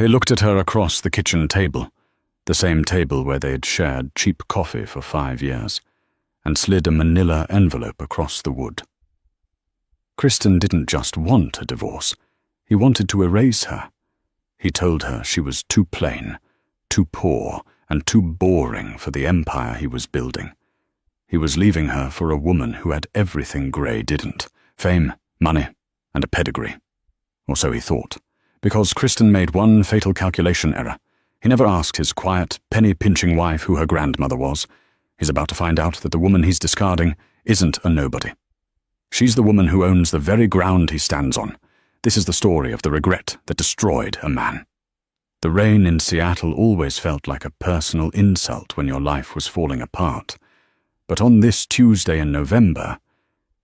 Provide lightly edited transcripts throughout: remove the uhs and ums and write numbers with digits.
He looked at her across the kitchen table, the same table where they had shared cheap coffee for 5 years, and slid a manila envelope across the wood. Kristen didn't just want a divorce. He wanted to erase her. He told her she was too plain, too poor, and too boring for the empire he was building. He was leaving her for a woman who had everything Gray didn't: fame, money, and a pedigree. Or so he thought, because Kristen made one fatal calculation error. He never asked his quiet, penny-pinching wife who her grandmother was. He's about to find out that the woman he's discarding isn't a nobody. She's the woman who owns the very ground he stands on. This is the story of the regret that destroyed a man. The rain in Seattle always felt like a personal insult when your life was falling apart. But on this Tuesday in November,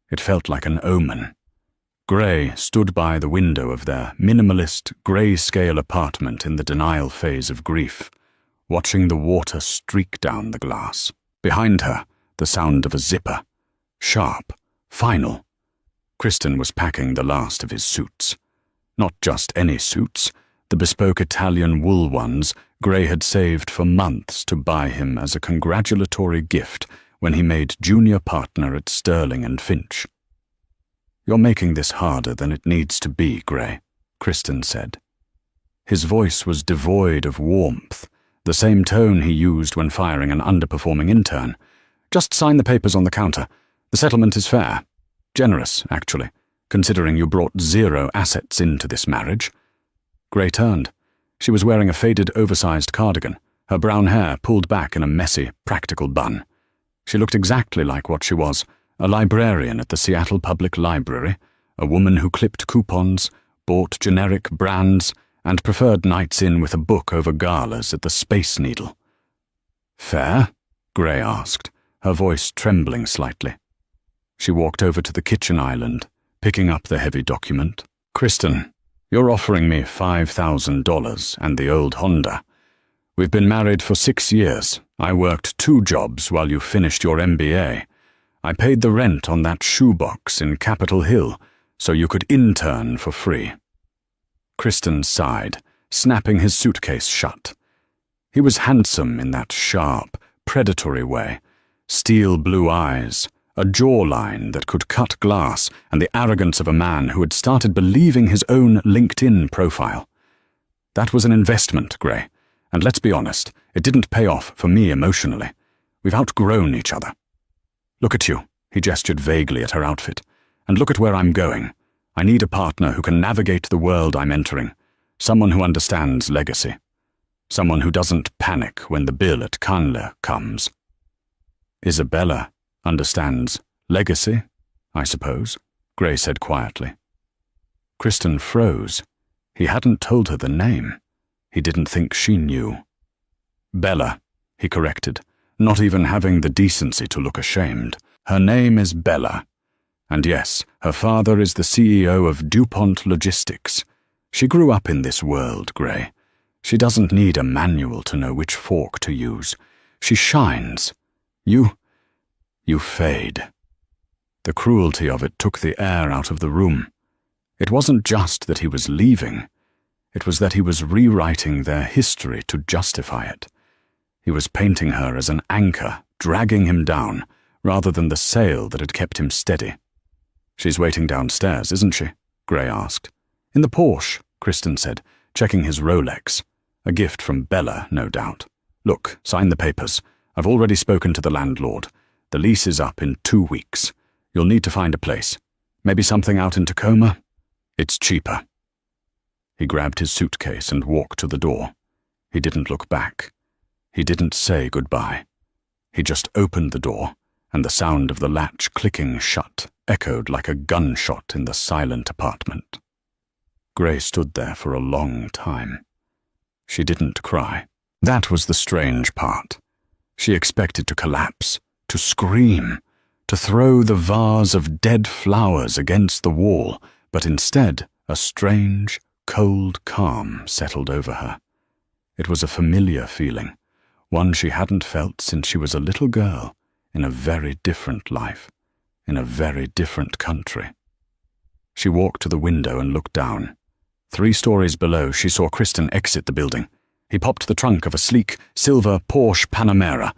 it felt like an omen. Gray stood by the window of their minimalist, grey-scale apartment in the denial phase of grief, watching the water streak down the glass. Behind her, the sound of a zipper. Sharp, final. Kristen was packing the last of his suits. Not just any suits, the bespoke Italian wool ones Gray had saved for months to buy him as a congratulatory gift when he made junior partner at Sterling and Finch. "You're making this harder than it needs to be, Gray," Kristen said. His voice was devoid of warmth, the same tone he used when firing an underperforming intern. "Just sign the papers on the counter. The settlement is fair. Generous, actually, considering you brought 0 assets into this marriage." Gray turned. She was wearing a faded, oversized cardigan, her brown hair pulled back in a messy, practical bun. She looked exactly like what she was, a librarian at the Seattle Public Library, a woman who clipped coupons, bought generic brands, and preferred nights in with a book over galas at the Space Needle. "Fair?" Gray asked, her voice trembling slightly. She walked over to the kitchen island, picking up the heavy document. "Kristen, you're offering me $5,000 and the old Honda. We've been married for 6 years. I worked 2 jobs while you finished your MBA. I paid the rent on that shoebox in Capitol Hill so you could intern for free." Kristen sighed, snapping his suitcase shut. He was handsome in that sharp, predatory way, steel blue eyes, a jawline that could cut glass, and the arrogance of a man who had started believing his own LinkedIn profile. That was an investment, Gray, and let's be honest, it didn't pay off for me emotionally. We've outgrown each other. "Look at you," he gestured vaguely at her outfit, "and look at where I'm going. I need a partner who can navigate the world I'm entering, someone who understands legacy, someone who doesn't panic when the bill at Cannes comes." "Isabella understands legacy, I suppose," Gray said quietly. Kristen froze. He hadn't told her the name. He didn't think she knew. "Bella," he corrected, not even having the decency to look ashamed. "Her name is Bella. And yes, her father is the CEO of DuPont Logistics. She grew up in this world, Gray. She doesn't need a manual to know which fork to use. She shines. You fade." The cruelty of it took the air out of the room. It wasn't just that he was leaving. It was that he was rewriting their history to justify it. He was painting her as an anchor, dragging him down, rather than the sail that had kept him steady. "She's waiting downstairs, isn't she?" Gray asked. "In the Porsche," Kristen said, checking his Rolex. A gift from Bella, no doubt. "Look, sign the papers. I've already spoken to the landlord. The lease is up in 2 weeks. You'll need to find a place. Maybe something out in Tacoma? It's cheaper." He grabbed his suitcase and walked to the door. He didn't look back. He didn't say goodbye. He just opened the door, and the sound of the latch clicking shut echoed like a gunshot in the silent apartment. Gray stood there for a long time. She didn't cry. That was the strange part. She expected to collapse, to scream, to throw the vase of dead flowers against the wall, but instead a strange, cold calm settled over her. It was a familiar feeling, one she hadn't felt since she was a little girl, in a very different life, in a very different country. She walked to the window and looked down. 3 stories below, she saw Kristen exit the building. He popped the trunk of a sleek, silver Porsche Panamera.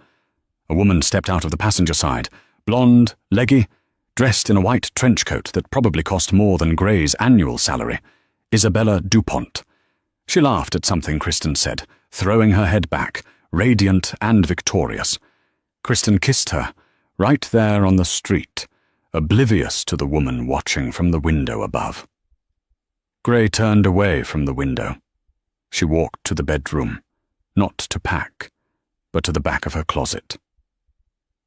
A woman stepped out of the passenger side, blonde, leggy, dressed in a white trench coat that probably cost more than Gray's annual salary. Isabella DuPont. She laughed at something Kristen said, throwing her head back, radiant and victorious. Kristen kissed her, right there on the street, oblivious to the woman watching from the window above. Gray turned away from the window. She walked to the bedroom, not to pack, but to the back of her closet.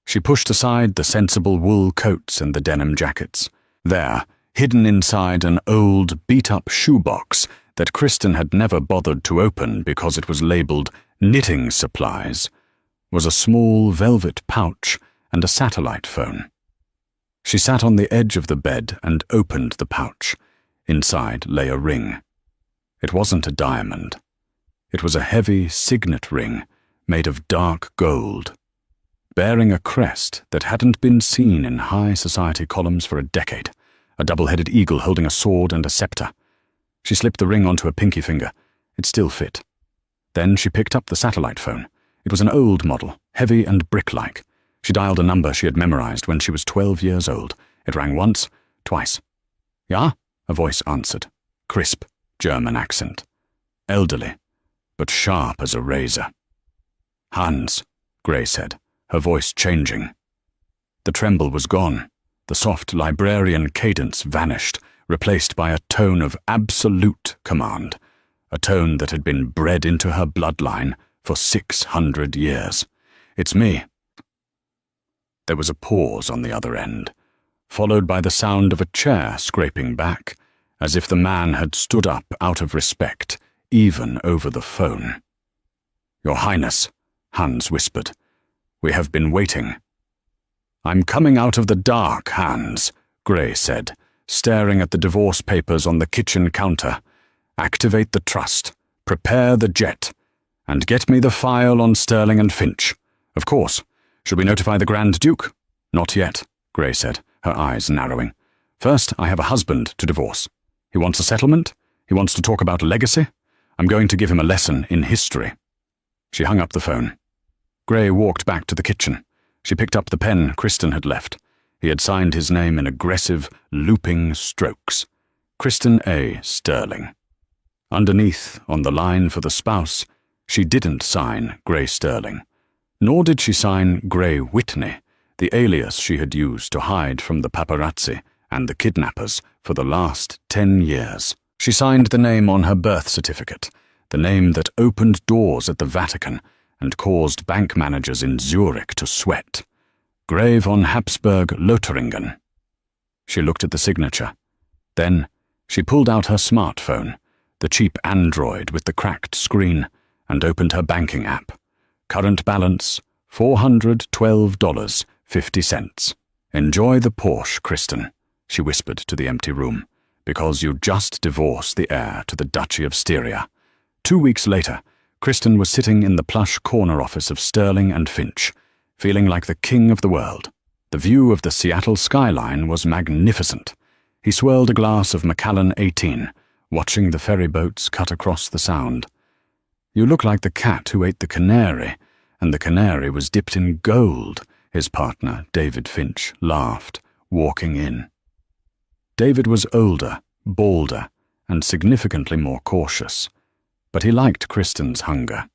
She pushed aside the sensible wool coats and the denim jackets. There, hidden inside an old, beat-up shoebox that Kristen had never bothered to open because it was labelled knitting supplies, was a small velvet pouch and a satellite phone. She sat on the edge of the bed and opened the pouch. Inside lay a ring. It wasn't a diamond. It was a heavy signet ring made of dark gold, bearing a crest that hadn't been seen in high society columns for a decade, a double-headed eagle holding a sword and a scepter. She slipped the ring onto her pinky finger. It still fit. Then she picked up the satellite phone. It was an old model, heavy and brick-like. She dialed a number she had memorized when she was 12 years old. It rang once, twice. "Ja?" a voice answered. Crisp, German accent. Elderly, but sharp as a razor. "Hans," Gray said, her voice changing. The tremble was gone. The soft librarian cadence vanished, replaced by a tone of absolute command, a tone that had been bred into her bloodline for 600 years. "It's me." There was a pause on the other end, followed by the sound of a chair scraping back, as if the man had stood up out of respect, even over the phone. "Your Highness," Hans whispered, "we have been waiting." "I'm coming out of the dark, Hans," Gray said, staring at the divorce papers on the kitchen counter. "Activate the trust, prepare the jet, and get me the file on Sterling and Finch. Of course. Should we notify the Grand Duke?" "Not yet," Gray said, her eyes narrowing. "First, I have a husband to divorce. He wants a settlement. He wants to talk about legacy. I'm going to give him a lesson in history." She hung up the phone. Gray walked back to the kitchen. She picked up the pen Kristen had left. He had signed his name in aggressive, looping strokes. Kristen A. Sterling. Underneath, on the line for the spouse, she didn't sign Gray Sterling. Nor did she sign Gray Whitney, the alias she had used to hide from the paparazzi and the kidnappers for the last 10 years. She signed the name on her birth certificate, the name that opened doors at the Vatican and caused bank managers in Zurich to sweat. Gray von Habsburg-Lothringen. She looked at the signature. Then she pulled out her smartphone, the cheap Android with the cracked screen, and opened her banking app. Current balance, $412.50. "Enjoy the Porsche, Kristen," she whispered to the empty room, "because you just divorced the heir to the Duchy of Styria." 2 weeks later, Kristen was sitting in the plush corner office of Sterling and Finch, feeling like the king of the world. The view of the Seattle skyline was magnificent. He swirled a glass of Macallan 18, watching the ferry boats cut across the sound. "You look like the cat who ate the canary, and the canary was dipped in gold," his partner, David Finch, laughed, walking in. David was older, balder, and significantly more cautious. But he liked Kristen's hunger.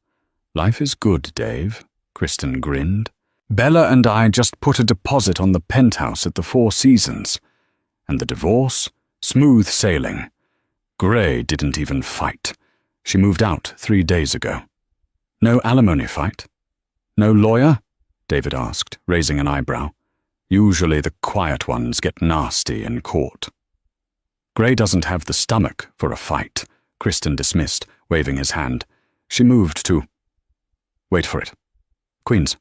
"Life is good, Dave," Kristen grinned. "Bella and I just put a deposit on the penthouse at the Four Seasons. And the divorce? Smooth sailing. Gray didn't even fight. She moved out 3 days ago." "No alimony fight? No lawyer?" David asked, raising an eyebrow. "Usually the quiet ones get nasty in court." "Gray doesn't have the stomach for a fight," Kristen dismissed, waving his hand. She moved to... Wait for it. Queens.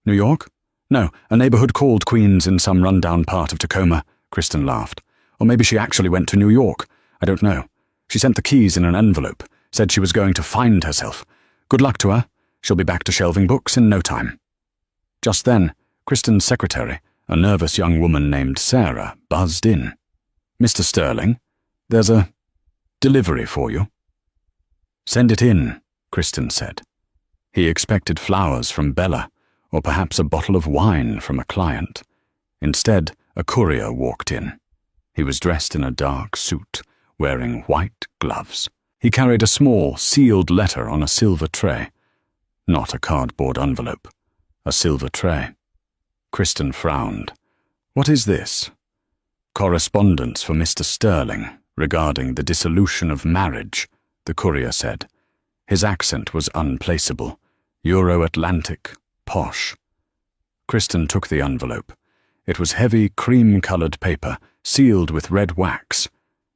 New York? No, a neighborhood called Queens in some rundown part of Tacoma, Kristen laughed. Or maybe she actually went to New York. I don't know. She sent the keys in an envelope, said she was going to find herself. Good luck to her. She'll be back to shelving books in no time. Just then, Kristen's secretary, a nervous young woman named Sarah, buzzed in. "Mr. Sterling, there's a..." Delivery for you." "Send it in," Kristen said. He expected flowers from Bella, or perhaps a bottle of wine from a client. Instead, a courier walked in. He was dressed in a dark suit, wearing white gloves. He carried a small, sealed letter on a silver tray. Not a cardboard envelope. A silver tray. Kristen frowned. "What is this?" "Correspondence for Mr. Sterling regarding the dissolution of marriage," the courier said. His accent was unplaceable. Euro-Atlantic, posh. Kristen took the envelope. It was heavy, cream-colored paper, sealed with red wax.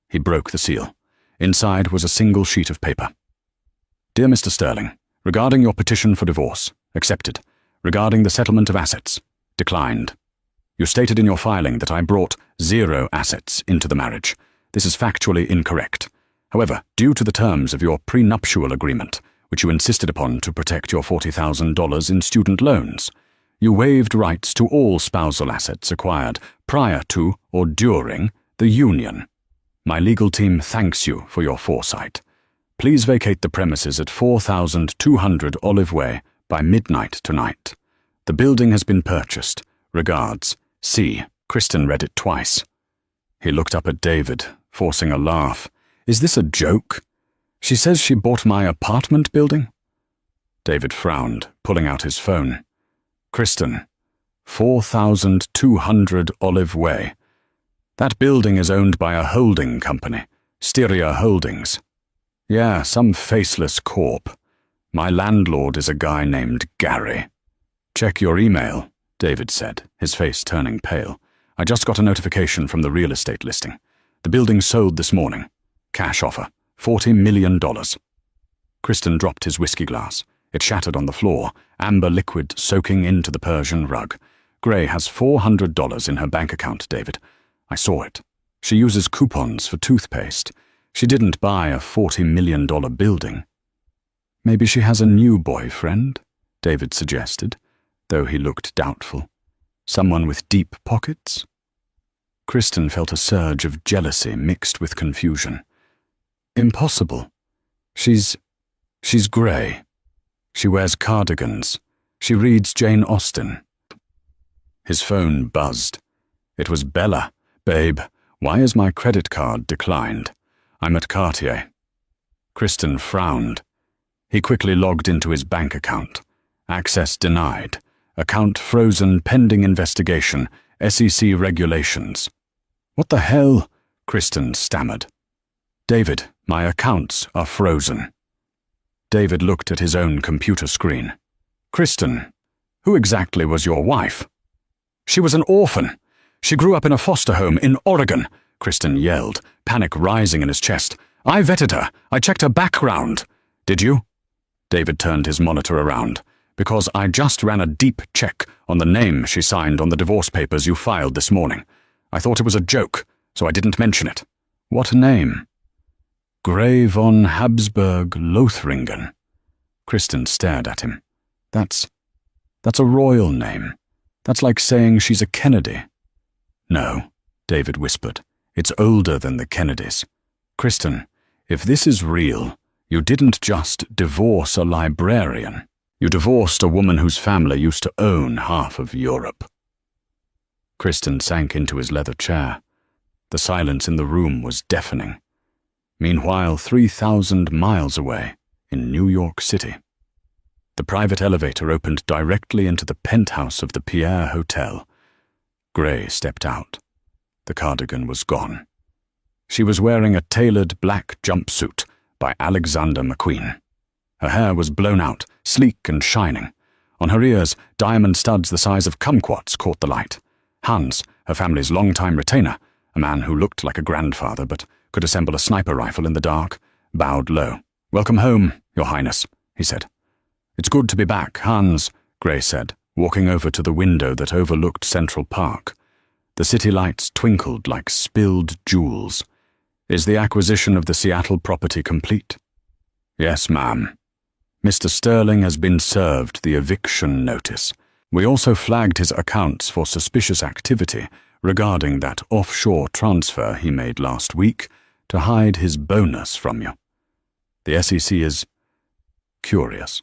He broke the seal. Inside was a single sheet of paper. "Dear Mr. Sterling, regarding your petition for divorce, accepted. Regarding the settlement of assets, declined. You stated in your filing that I brought 0 assets into the marriage. This is factually incorrect. However, due to the terms of your prenuptial agreement, which you insisted upon to protect your $40,000 in student loans, you waived rights to all spousal assets acquired prior to or during the union. My legal team thanks you for your foresight. Please vacate the premises at 4200 Olive Way by midnight tonight. The building has been purchased. Regards, C." Kristen read it twice. He looked up at David, forcing a laugh. "Is this a joke? She says she bought my apartment building?" David frowned, pulling out his phone. "Kristen, 4200 Olive Way. That building is owned by a holding company, Styria Holdings. Yeah, some faceless corp. My landlord is a guy named Gary." "Check your email," David said, his face turning pale. "I just got a notification from the real estate listing. The building sold this morning. Cash offer, $40 million. Kristen dropped his whiskey glass. It shattered on the floor, amber liquid soaking into the Persian rug. "Gray has $400 in her bank account, David. I saw it. She uses coupons for toothpaste. She didn't buy a $40 million building." "Maybe she has a new boyfriend," David suggested, though he looked doubtful. "Someone with deep pockets?" Kristen felt a surge of jealousy mixed with confusion. "Impossible. She's grey. She wears cardigans. She reads Jane Austen." His phone buzzed. It was Bella. "Babe, why is my credit card declined? I'm at Cartier." Kristen frowned. He quickly logged into his bank account. Access denied. Account frozen pending investigation. SEC regulations. "What the hell?" Kristen stammered. "David, my accounts are frozen." David looked at his own computer screen. "Kristen, who exactly was your wife?" "She was an orphan. She grew up in a foster home in Oregon," Kristen yelled, panic rising in his chest. "I vetted her. I checked her background." "Did you?" David turned his monitor around. "Because I just ran a deep check on the name she signed on the divorce papers you filed this morning. I thought it was a joke, so I didn't mention it." "What name?" "Gray von Habsburg Lothringen." Kristen stared at him. That's a royal name. That's like saying she's a Kennedy." "No," David whispered. "It's older than the Kennedys. Kristen, if this is real, you didn't just divorce a librarian. You divorced a woman whose family used to own half of Europe." Kristen sank into his leather chair. The silence in the room was deafening. Meanwhile, 3,000 miles away, in New York City. The private elevator opened directly into the penthouse of the Pierre Hotel. Gray stepped out. The cardigan was gone. She was wearing a tailored black jumpsuit by Alexander McQueen. Her hair was blown out, sleek and shining. On her ears, diamond studs the size of kumquats caught the light. Hans, her family's longtime retainer, a man who looked like a grandfather but could assemble a sniper rifle in the dark, bowed low. "Welcome home, Your Highness," he said. "It's good to be back, Hans," Gray said, walking over to the window that overlooked Central Park. The city lights twinkled like spilled jewels. "Is the acquisition of the Seattle property complete?" "Yes, ma'am. Mr. Sterling has been served the eviction notice. We also flagged his accounts for suspicious activity regarding that offshore transfer he made last week to hide his bonus from you. The SEC is curious.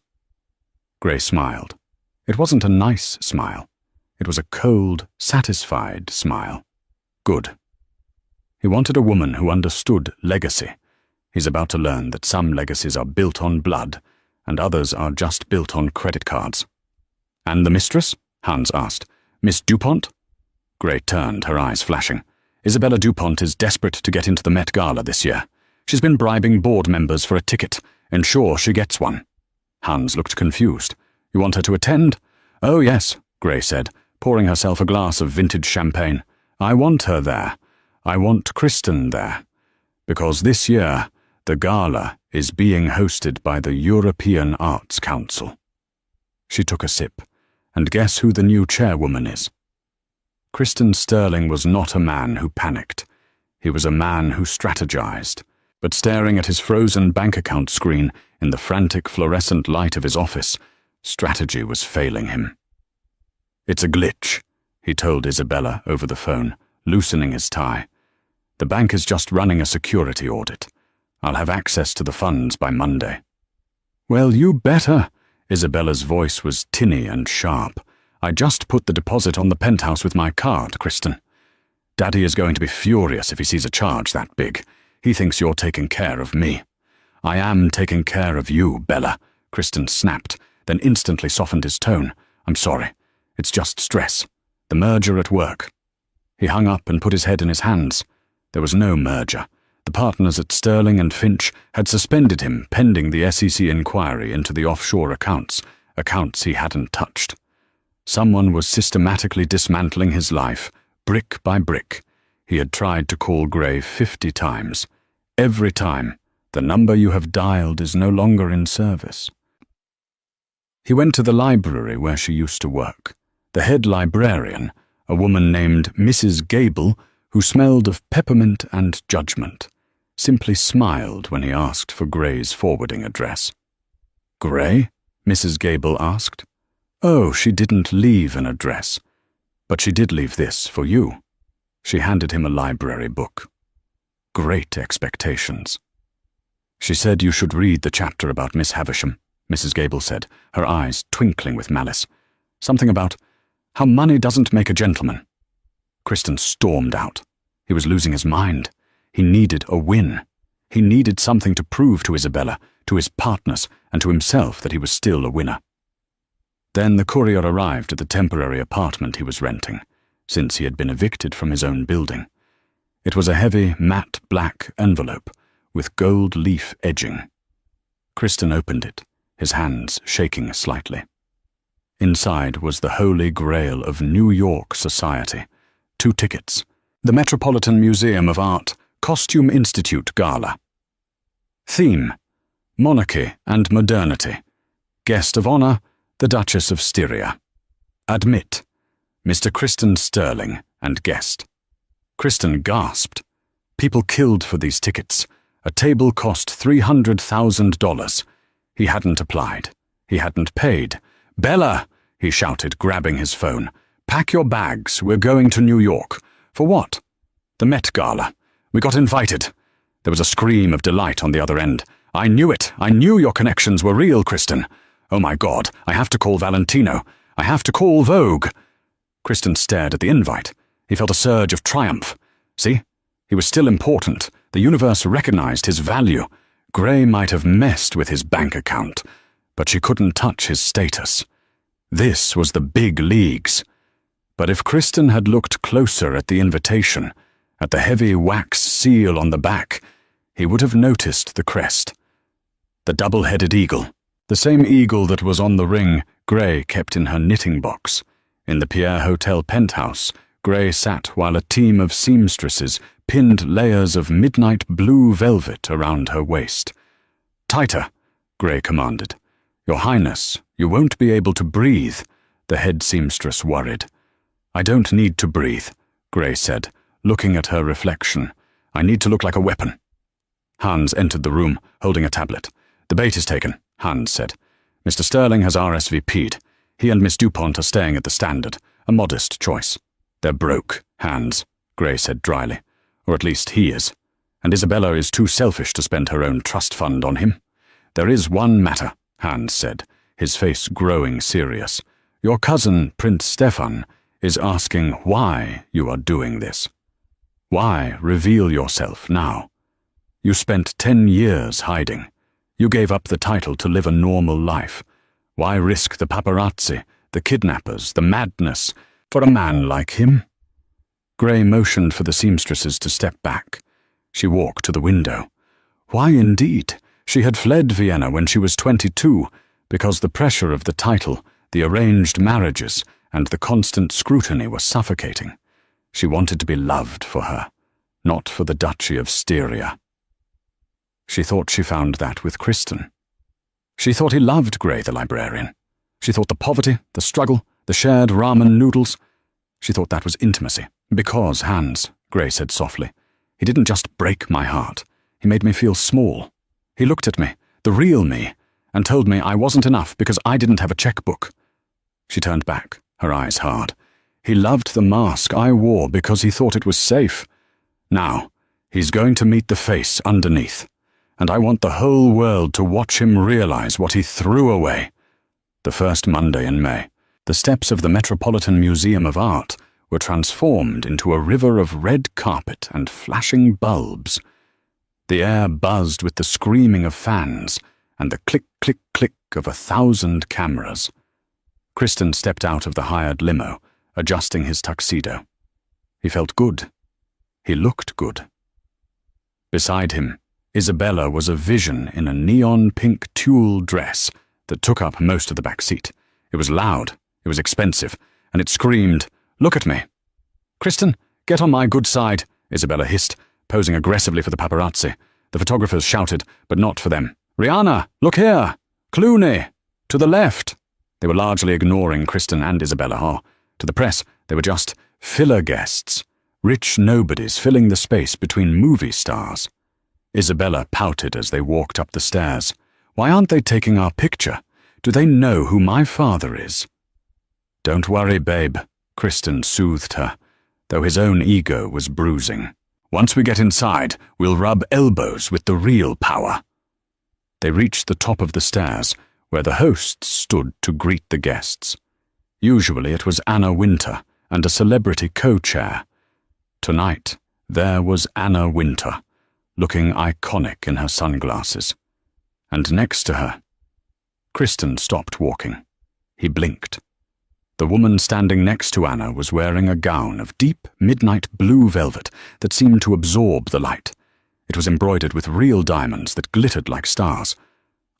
Gray smiled. It wasn't a nice smile. It was a cold, satisfied smile. Good. He wanted a woman who understood legacy. He's about to learn that some legacies are built on blood, and others are just built on credit cards. And the mistress? Hans asked. Miss DuPont? Gray turned, her eyes flashing. Isabella DuPont is desperate to get into the Met Gala this year. She's been bribing board members for a ticket. Ensure she gets one. Hans looked confused. You want her to attend? Oh, yes, Gray said, pouring herself a glass of vintage champagne. I want her there. I want Kristen there. Because this year, the gala is being hosted by the European Arts Council. She took a sip. And guess who the new chairwoman is? Kristen Sterling was not a man who panicked. He was a man who strategized. But staring at his frozen bank account screen in the frantic fluorescent light of his office, strategy was failing him. It's a glitch, he told Isabella over the phone, loosening his tie. The bank is just running a security audit. I'll have access to the funds by Monday. Well, you better. Isabella's voice was tinny and sharp. I just put the deposit on the penthouse with my card, Kristen. Daddy is going to be furious if he sees a charge that big. He thinks you're taking care of me. I am taking care of you, Bella, Kristen snapped, then instantly softened his tone. I'm sorry. It's just stress. The merger at work. He hung up and put his head in his hands. There was no merger. The partners at Sterling and Finch had suspended him pending the SEC inquiry into the offshore accounts he hadn't touched. Someone was systematically dismantling his life, brick by brick. He had tried to call Gray 50 times. Every time, the number you have dialed is no longer in service. He went to the library where she used to work. The head librarian, a woman named Mrs. Gable, who smelled of peppermint and judgment, simply smiled when he asked for Gray's forwarding address. Gray? Mrs. Gable asked. Oh, she didn't leave an address. But she did leave this for you. She handed him a library book. Great expectations. She said you should read the chapter about Miss Havisham, Mrs. Gable said, her eyes twinkling with malice. Something about how money doesn't make a gentleman. Kristen stormed out. He was losing his mind. He needed a win. He needed something to prove to Isabella, to his partners, and to himself that he was still a winner. Then the courier arrived at the temporary apartment he was renting, since he had been evicted from his own building. It was a heavy, matte black envelope with gold leaf edging. Kristen opened it, his hands shaking slightly. Inside was the holy grail of New York society. 2 tickets. The Metropolitan Museum of Art Costume Institute Gala. Theme: Monarchy and Modernity. Guest of honor: the Duchess of Styria. Admit: Mr. Kristen Sterling and guest. Kristen gasped. People killed for these tickets. A table cost $300,000. He hadn't applied. He hadn't paid. Bella, he shouted, grabbing his phone. Pack your bags. We're going to New York. For what? The Met Gala. We got invited. There was a scream of delight on the other end. I knew it. I knew your connections were real, Kristen. Oh my God, I have to call Valentino. I have to call Vogue. Kristen stared at the invite. He felt a surge of triumph. See? He was still important. The universe recognized his value. Gray might have messed with his bank account, but she couldn't touch his status. This was the big leagues. But if Kristen had looked closer at the invitation, at the heavy wax seal on the back, he would have noticed the crest. The double-headed eagle, the same eagle that was on the ring Gray kept in her knitting box. In the Pierre Hotel penthouse, Gray sat while a team of seamstresses pinned layers of midnight blue velvet around her waist. Tighter, Gray commanded. Your Highness, you won't be able to breathe, the head seamstress worried. I don't need to breathe, Gray said, looking at her reflection. I need to look like a weapon. Hans entered the room, holding a tablet. The bait is taken, Hans said. Mr. Sterling has RSVP'd. He and Miss DuPont are staying at the Standard, a modest choice. They're broke, Hans, Gray said dryly. Or at least he is. and Isabella is too selfish to spend her own trust fund on him. There is one matter, Hans said, his face growing serious. Your cousin, Prince Stefan, is asking why you are doing this. Why reveal yourself now? You spent 10 years hiding. You gave up the title to live a normal life. Why risk the paparazzi, the kidnappers, the madness, for a man like him? Grey motioned for the seamstresses to step back. She walked to the window. Why indeed? She had fled Vienna when she was 22, because the pressure of the title, the arranged marriages, and the constant scrutiny were suffocating. She wanted to be loved for her, not for the Duchy of Styria. She thought she found that with Kristen. She thought he loved Grey the librarian. She thought the poverty, the struggle, the shared ramen noodles, she thought that was intimacy. Because, Hans, Grey said softly, he didn't just break my heart. He made me feel small. He looked at me, the real me, and told me I wasn't enough because I didn't have a checkbook. She turned back, her eyes hard. He loved the mask I wore because he thought it was safe. Now, he's going to meet the face underneath, and I want the whole world to watch him realize what he threw away. The first Monday in May, the steps of the Metropolitan Museum of Art were transformed into a river of red carpet and flashing bulbs. The air buzzed with the screaming of fans and the click-click-click of 1,000 cameras. Kristen stepped out of the hired limo, adjusting his tuxedo. He felt good. He looked good. Beside him, Isabella was a vision in a neon-pink tulle dress that took up most of the back seat. It was loud, it was expensive, and it screamed, "Look at me." "Kristen, get on my good side," Isabella hissed, posing aggressively for the paparazzi. The photographers shouted, but not for them. "Rihanna, look here! Clooney! To the left!" They were largely ignoring Kristen and Isabella. Oh, to the press, they were just filler guests, rich nobodies filling the space between movie stars. Isabella pouted as they walked up the stairs. "Why aren't they taking our picture? Do they know who my father is?" "Don't worry, babe," Kristen soothed her, though his own ego was bruising. "Once we get inside, we'll rub elbows with the real power." They reached the top of the stairs, where the hosts stood to greet the guests. Usually it was Anna Wintour and a celebrity co-chair. Tonight, there was Anna Wintour, looking iconic in her sunglasses. And next to her, Kristen stopped walking. He blinked. The woman standing next to Anna was wearing a gown of deep midnight blue velvet that seemed to absorb the light. It was embroidered with real diamonds that glittered like stars.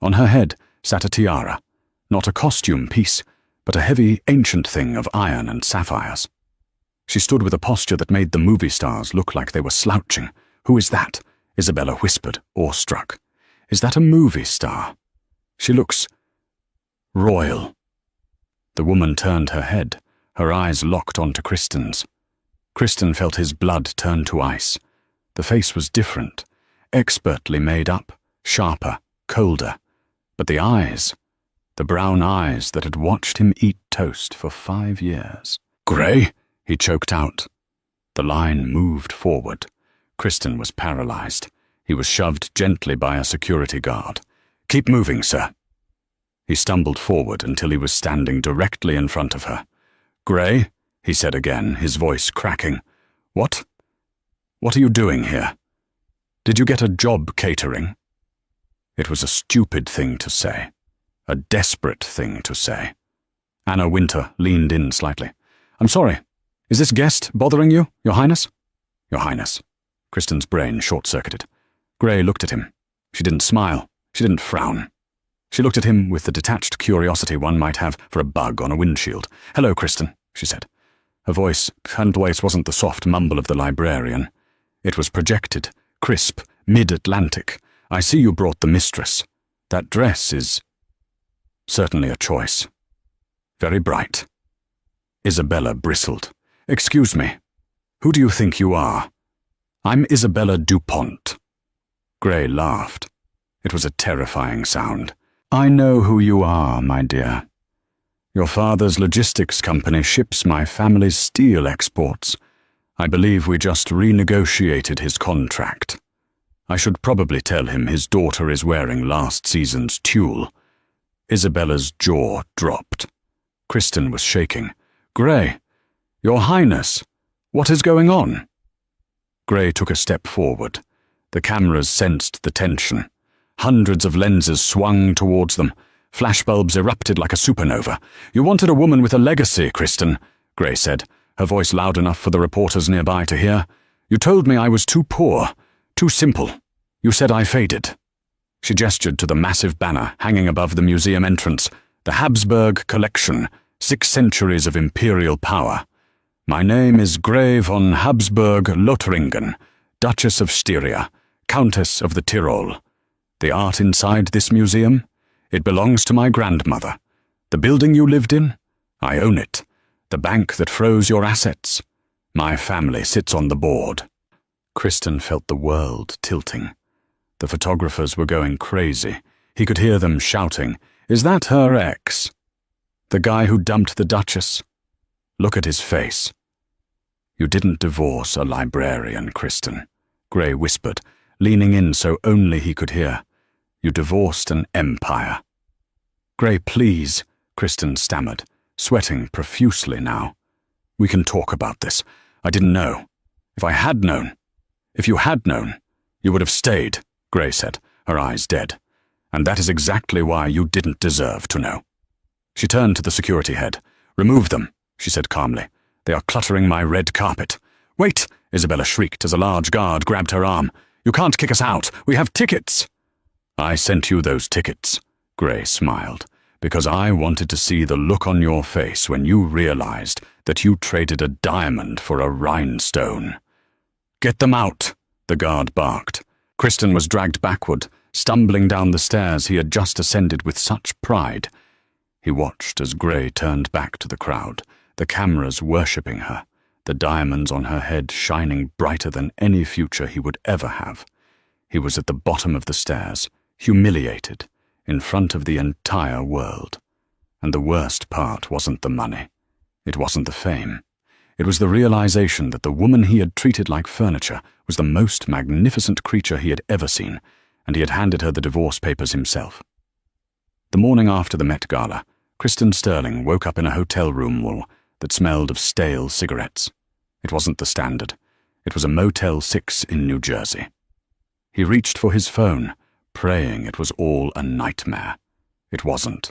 On her head sat a tiara, not a costume piece, but a heavy, ancient thing of iron and sapphires. She stood with a posture that made the movie stars look like they were slouching. "Who is that?" Isabella whispered, awestruck. "Is that a movie star? She looks royal." The woman turned her head, her eyes locked onto Kristen's. Kristen felt his blood turn to ice. The face was different, expertly made up, sharper, colder. But the eyes, the brown eyes that had watched him eat toast for 5 years. "Grey?" he choked out. The line moved forward. Kristen was paralyzed. He was shoved gently by a security guard. "Keep moving, sir." He stumbled forward until he was standing directly in front of her. "Grey?" he said again, his voice cracking. What are you doing here? Did you get a job catering?" It was a stupid thing to say. A desperate thing to say. Anna Wintour leaned in slightly. "I'm sorry. Is this guest bothering you, Your Highness?" "Your Highness." Kristen's brain short-circuited. Grey looked at him. She didn't smile. She didn't frown. She looked at him with the detached curiosity one might have for a bug on a windshield. "Hello, Kristen," she said. Her voice wasn't the soft mumble of the librarian. It was projected, crisp, mid-Atlantic. "I see you brought the Mistress. That dress is certainly a choice. Very bright." Isabella bristled. "Excuse me. Who do you think you are?" "I'm Isabella Dupont." Grey laughed. It was a terrifying sound. "I know who you are, my dear. Your father's logistics company ships my family's steel exports. I believe we just renegotiated his contract." I should probably tell him his daughter is wearing last season's tulle. Isabella's jaw dropped. Kristen was shaking. Gray, Your Highness, what is going on? Gray took a step forward. The cameras sensed the tension. Hundreds of lenses swung towards them. Flashbulbs erupted like a supernova. You wanted a woman with a legacy, Kristen, Gray said, her voice loud enough for the reporters nearby to hear. You told me I was too poor, too simple. You said I faded. She gestured to the massive banner hanging above the museum entrance. The Habsburg Collection, 6 centuries of imperial power. My name is Gray von Habsburg-Lothringen, Duchess of Styria, Countess of the Tyrol. The art inside this museum? It belongs to my grandmother. The building you lived in? I own it. The bank that froze your assets? My family sits on the board. Kristen felt the world tilting. The photographers were going crazy. He could hear them shouting, Is that her ex? The guy who dumped the Duchess? Look at his face. You didn't divorce a librarian, Kristen, Gray whispered, leaning in so only he could hear. You divorced an empire. Gray, please, Kristen stammered, sweating profusely now. We can talk about this. I didn't know. If I had known. If you had known, you would have stayed, Gray said, her eyes dead. And that is exactly why you didn't deserve to know. She turned to the security head. Remove them, she said calmly. They are cluttering my red carpet. Wait, Isabella shrieked as a large guard grabbed her arm. You can't kick us out. We have tickets. I sent you those tickets, Gray smiled, because I wanted to see the look on your face when you realized that you traded a diamond for a rhinestone. Get them out, the guard barked. Kristen was dragged backward, stumbling down the stairs he had just ascended with such pride. He watched as Gray turned back to the crowd, the cameras worshipping her, the diamonds on her head shining brighter than any future he would ever have. He was at the bottom of the stairs, humiliated, in front of the entire world. And the worst part wasn't the money. It wasn't the fame. It was the realization that the woman he had treated like furniture was the most magnificent creature he had ever seen, and he had handed her the divorce papers himself. The morning after the Met Gala, Kristen Sterling woke up in a hotel room wall that smelled of stale cigarettes. It wasn't the Standard. It was a Motel 6 in New Jersey. He reached for his phone, praying it was all a nightmare. It wasn't.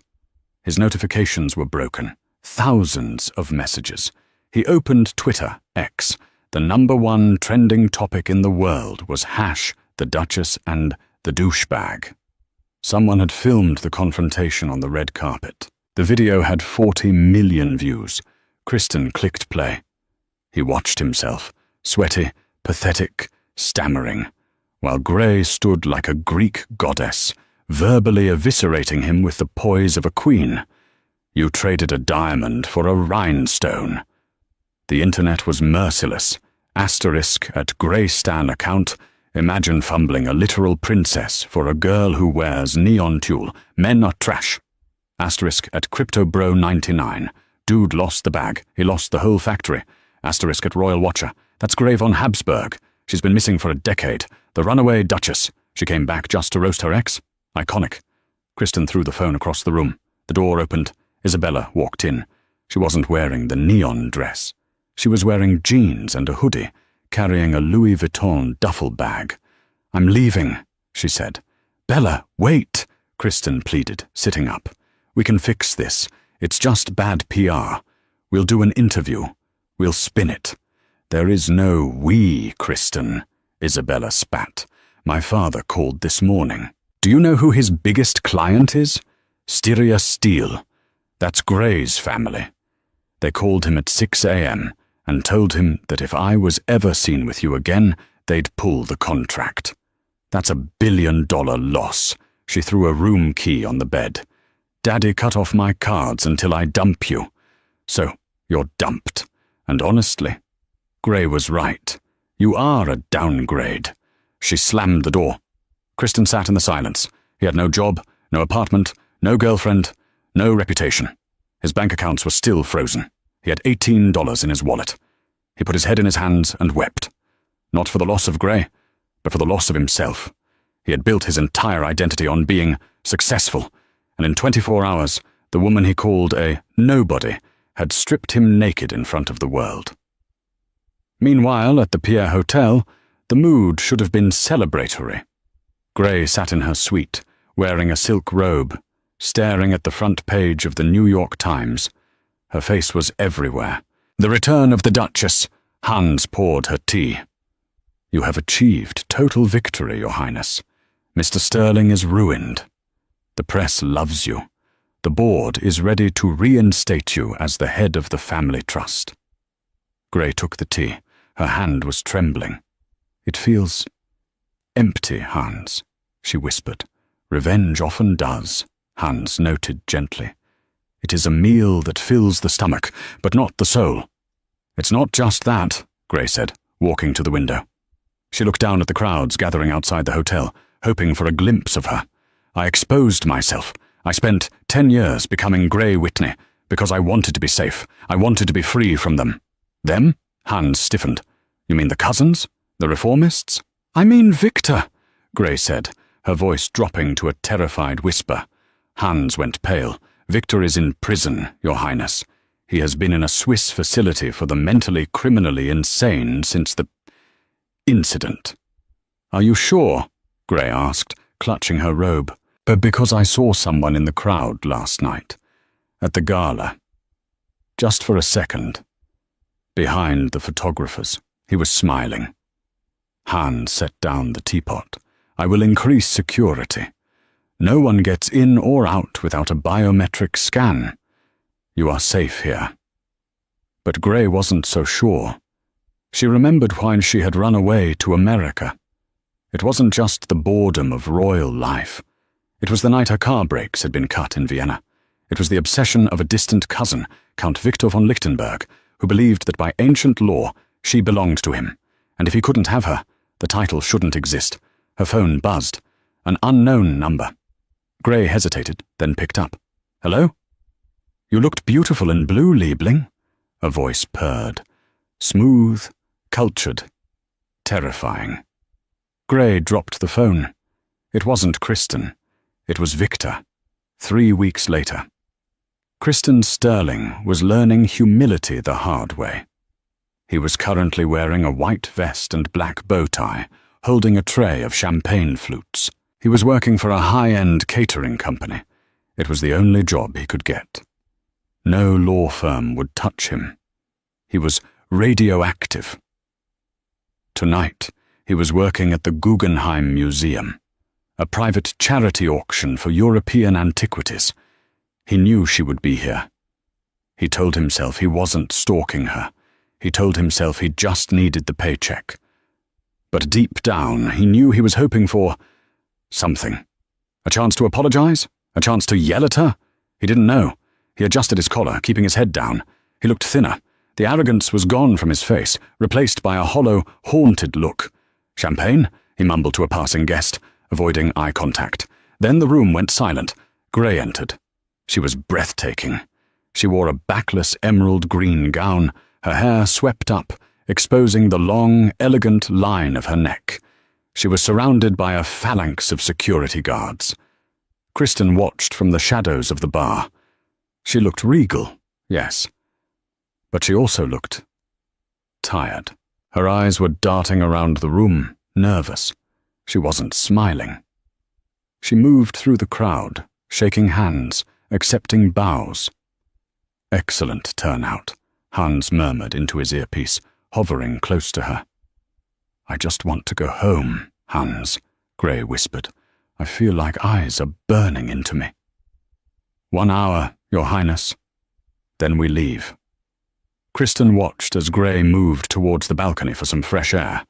His notifications were broken. Thousands of messages. He opened Twitter, X. The #1 trending topic in the world was #the Duchess and the douchebag. Someone had filmed the confrontation on the red carpet. The video had 40 million views. Kristen clicked play. He watched himself, sweaty, pathetic, stammering, while Gray stood like a Greek goddess, verbally eviscerating him with the poise of a queen. You traded a diamond for a rhinestone. The internet was merciless. Asterisk at Gray Stan account. Imagine fumbling a literal princess for a girl who wears neon tulle. Men are trash. Asterisk at CryptoBro99. Dude lost the bag. He lost the whole factory. Asterisk at Royal Watcher. That's Gray von Habsburg. She's been missing for a decade. The runaway Duchess. She came back just to roast her ex. Iconic. Kristen threw the phone across the room. The door opened. Isabella walked in. She wasn't wearing the neon dress. She was wearing jeans and a hoodie, carrying a Louis Vuitton duffel bag. I'm leaving, she said. Bella, wait, Kristen pleaded, sitting up. We can fix this. It's just bad PR. We'll do an interview. We'll spin it. There is no we, Kristen, Isabella spat. My father called this morning. Do you know who his biggest client is? Styria Steel. That's Gray's family. They called him at 6 a.m. and told him that if I was ever seen with you again, they'd pull the contract. That's $1 billion loss. She threw a room key on the bed. Daddy cut off my cards until I dump you. So, you're dumped. And honestly, Gray was right. You are a downgrade. She slammed the door. Kristen sat in the silence. He had no job, no apartment, no girlfriend, no reputation. His bank accounts were still frozen. He had $18 in his wallet. He put his head in his hands and wept. Not for the loss of Gray, but for the loss of himself. He had built his entire identity on being successful, and in 24 hours, the woman he called a nobody had stripped him naked in front of the world. Meanwhile, at the Pierre Hotel, the mood should have been celebratory. Gray sat in her suite, wearing a silk robe, staring at the front page of the New York Times. Her face was everywhere. The return of the Duchess. Hans poured her tea. You have achieved total victory, Your Highness. Mr. Sterling is ruined. The press loves you. The board is ready to reinstate you as the head of the family trust. Gray took the tea. Her hand was trembling. It feels empty, Hans, she whispered. Revenge often does, Hans noted gently. It is a meal that fills the stomach, but not the soul. It's not just that, Gray said, walking to the window. She looked down at the crowds gathering outside the hotel, hoping for a glimpse of her. I exposed myself. I spent 10 years becoming Gray Whitney because I wanted to be safe. I wanted to be free from them. Them? Hans stiffened. You mean the cousins? The reformists? I mean Victor, Gray said, her voice dropping to a terrified whisper. Hans went pale. Victor is in prison, Your Highness. He has been in a Swiss facility for the mentally criminally insane since the incident. Are you sure? Gray asked, clutching her robe. Because I saw someone in the crowd last night, at the gala. Just for a second. Behind the photographers, he was smiling. Hans set down the teapot. I will increase security. No one gets in or out without a biometric scan. You are safe here. But Gray wasn't so sure. She remembered why she had run away to America. It wasn't just the boredom of royal life. It was the night her car brakes had been cut in Vienna. It was the obsession of a distant cousin, Count Victor von Lichtenberg, who believed that by ancient law she belonged to him, and if he couldn't have her, the title shouldn't exist. Her phone buzzed. An unknown number. Gray hesitated, then picked up. Hello? You looked beautiful in blue, Liebling, a voice purred. Smooth, cultured, terrifying. Gray dropped the phone. It wasn't Kristen. It was Victor. 3 weeks later. Kristen Sterling was learning humility the hard way. He was currently wearing a white vest and black bow tie, holding a tray of champagne flutes. He was working for a high-end catering company. It was the only job he could get. No law firm would touch him. He was radioactive. Tonight, he was working at the Guggenheim Museum, a private charity auction for European antiquities. He knew she would be here. He told himself he wasn't stalking her. He told himself he just needed the paycheck. But deep down, he knew he was hoping for something. A chance to apologize? A chance to yell at her? He didn't know. He adjusted his collar, keeping his head down. He looked thinner. The arrogance was gone from his face, replaced by a hollow, haunted look. Champagne? He mumbled to a passing guest, avoiding eye contact. Then the room went silent. Gray entered. She was breathtaking. She wore a backless emerald green gown, her hair swept up, exposing the long, elegant line of her neck. She was surrounded by a phalanx of security guards. Kristen watched from the shadows of the bar. She looked regal, yes. But she also looked tired. Her eyes were darting around the room, nervous. She wasn't smiling. She moved through the crowd, shaking hands, accepting bows. Excellent turnout, Hans murmured into his earpiece, hovering close to her. I just want to go home, Hans, Gray whispered. I feel like eyes are burning into me. 1 hour, Your Highness. Then we leave. Kristen watched as Gray moved towards the balcony for some fresh air.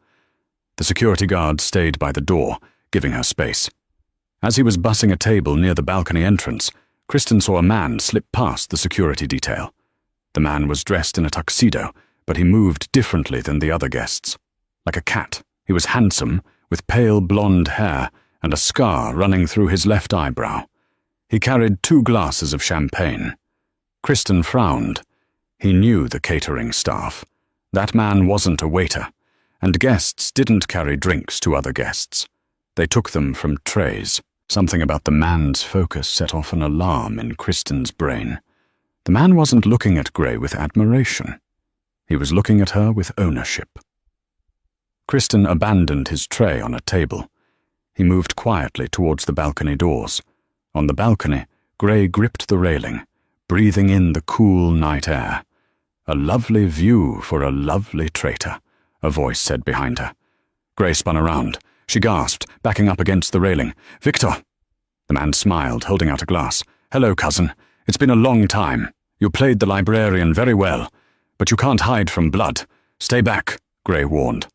The security guard stayed by the door, giving her space. As he was bussing a table near the balcony entrance, Kristen saw a man slip past the security detail. The man was dressed in a tuxedo, but he moved differently than the other guests. Like a cat, he was handsome, with pale blonde hair and a scar running through his left eyebrow. He carried 2 glasses of champagne. Kristen frowned. He knew the catering staff. That man wasn't a waiter. and guests didn't carry drinks to other guests. They took them from trays. Something about the man's focus set off an alarm in Kristen's brain. The man wasn't looking at Gray with admiration. He was looking at her with ownership. Kristen abandoned his tray on a table. He moved quietly towards the balcony doors. On the balcony, Gray gripped the railing, breathing in the cool night air. "A lovely view for a lovely traitor," a voice said behind her. Gray spun around. She gasped, backing up against the railing. "Victor!" The man smiled, holding out a glass. "Hello, cousin. It's been a long time. You played the librarian very well, but you can't hide from blood. Stay back," Gray warned,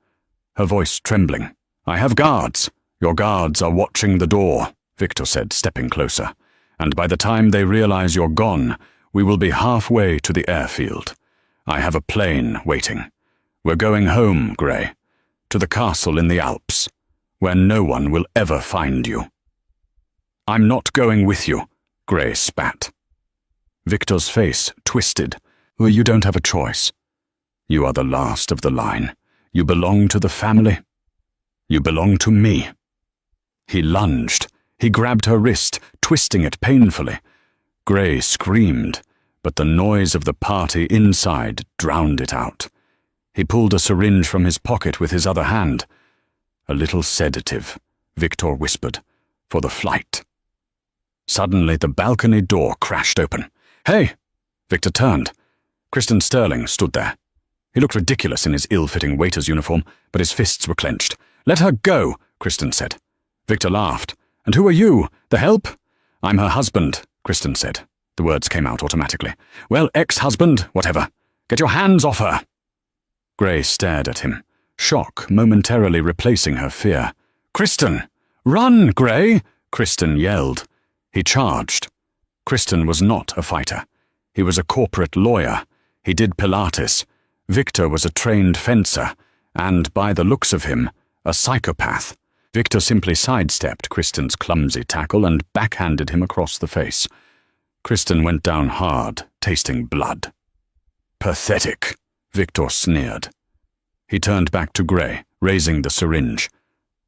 her voice trembling. "I have guards. Your guards are watching the door," Victor said, stepping closer. "And by the time they realize you're gone, we will be halfway to the airfield. I have a plane waiting. We're going home, Gray, to the castle in the Alps, where no one will ever find you." "I'm not going with you," Gray spat. Victor's face twisted. "Well, you don't have a choice. You are the last of the line. You belong to the family. You belong to me." He lunged. He grabbed her wrist, twisting it painfully. Gray screamed, but the noise of the party inside drowned it out. He pulled a syringe from his pocket with his other hand. "A little sedative," Victor whispered, "for the flight." Suddenly, the balcony door crashed open. "Hey!" Victor turned. Kristen Sterling stood there. He looked ridiculous in his ill-fitting waiter's uniform, but his fists were clenched. "Let her go," Kristen said. Victor laughed. "And who are you? The help?" "I'm her husband," Kristen said. The words came out automatically. "Well, ex-husband, whatever. Get your hands off her." Gray stared at him, shock momentarily replacing her fear. "Kristen! Run, Gray!" Kristen yelled. He charged. Kristen was not a fighter. He was a corporate lawyer. He did Pilates. Victor was a trained fencer, and, by the looks of him, a psychopath. Victor simply sidestepped Kristen's clumsy tackle and backhanded him across the face. Kristen went down hard, tasting blood. "Pathetic," Victor sneered. He turned back to Gray, raising the syringe.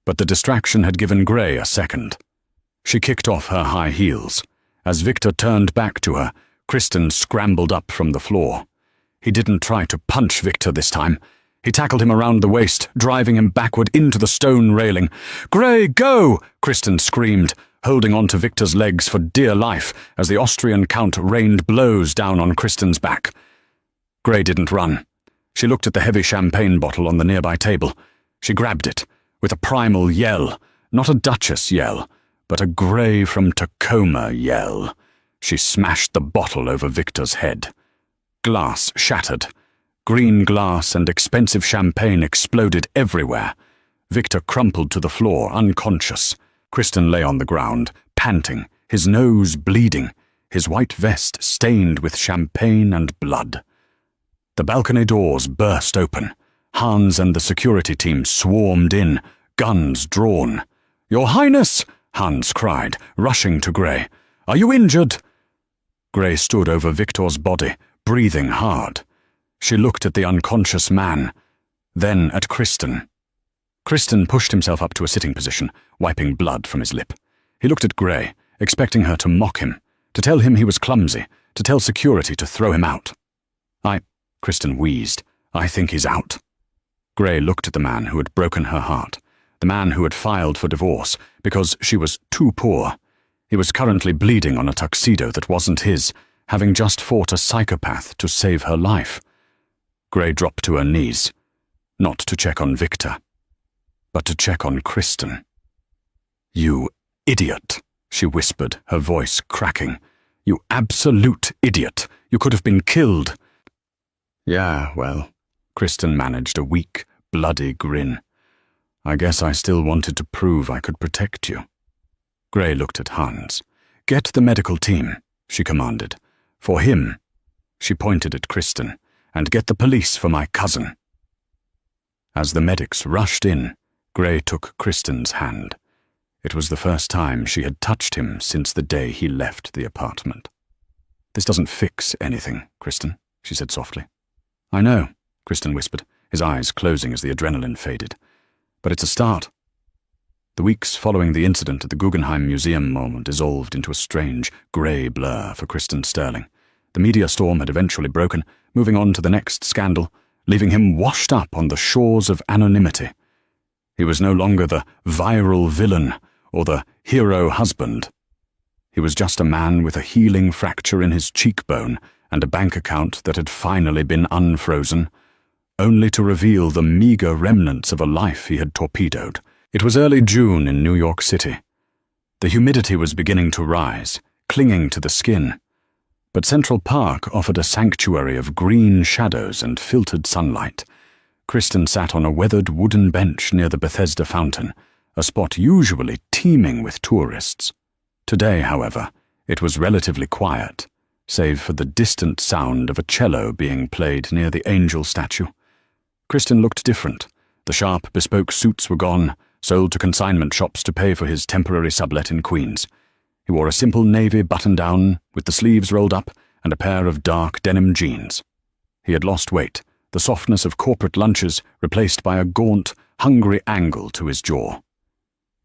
But the distraction had given Gray a second. She kicked off her high heels. As Victor turned back to her, Kristen scrambled up from the floor. He didn't try to punch Victor this time. He tackled him around the waist, driving him backward into the stone railing. "Gray, go!" Kristen screamed, holding on to Victor's legs for dear life as the Austrian count rained blows down on Kristen's back. Gray didn't run. She looked at the heavy champagne bottle on the nearby table. She grabbed it, with a primal yell, not a Duchess yell, but a Gray from Tacoma yell. She smashed the bottle over Victor's head. Glass shattered. Green glass and expensive champagne exploded everywhere. Victor crumpled to the floor, unconscious. Kristen lay on the ground, panting, his nose bleeding, his white vest stained with champagne and blood. The balcony doors burst open. Hans and the security team swarmed in, guns drawn. "Your Highness!" Hans cried, rushing to Gray. "Are you injured?" Gray stood over Victor's body, breathing hard. She looked at the unconscious man, then at Kristen. Kristen pushed himself up to a sitting position, wiping blood from his lip. He looked at Gray, expecting her to mock him, to tell him he was clumsy, to tell security to throw him out. Kristen wheezed. "I think he's out." Gray looked at the man who had broken her heart, the man who had filed for divorce because she was too poor. He was currently bleeding on a tuxedo that wasn't his, having just fought a psychopath to save her life. Gray dropped to her knees, not to check on Victor, but to check on Kristen. "You idiot," she whispered, her voice cracking. "You absolute idiot. You could have been killed." "Yeah, well," Kristen managed a weak, bloody grin. "I guess I still wanted to prove I could protect you." Gray looked at Hans. "Get the medical team," she commanded. "For him," she pointed at Kristen, "and get the police for my cousin." As the medics rushed in, Gray took Kristen's hand. It was the first time she had touched him since the day he left the apartment. "This doesn't fix anything, Kristen," she said softly. "I know," Kristen whispered. his eyes closing as the adrenaline faded. But it's a start. The weeks following the incident at the Guggenheim Museum dissolved into a strange, grey blur for Kristen Sterling. The media storm had eventually broken, moving on to the next scandal, leaving him washed up on the shores of anonymity. He was no longer the viral villain or the hero husband. He was just a man with a healing fracture in his cheekbone and a bank account that had finally been unfrozen, only to reveal the meager remnants of a life he had torpedoed. It was early June in New York City. The humidity was beginning to rise, clinging to the skin. But Central Park offered a sanctuary of green shadows and filtered sunlight. Kristen sat on a weathered wooden bench near the Bethesda fountain, a spot usually teeming with tourists. Today, however, it was relatively quiet, save for the distant sound of a cello being played near the angel statue. Kristen looked different. The sharp, bespoke suits were gone, sold to consignment shops to pay for his temporary sublet in Queens. He wore a simple navy button-down with the sleeves rolled up and a pair of dark denim jeans. He had lost weight, the softness of corporate lunches replaced by a gaunt, hungry angle to his jaw.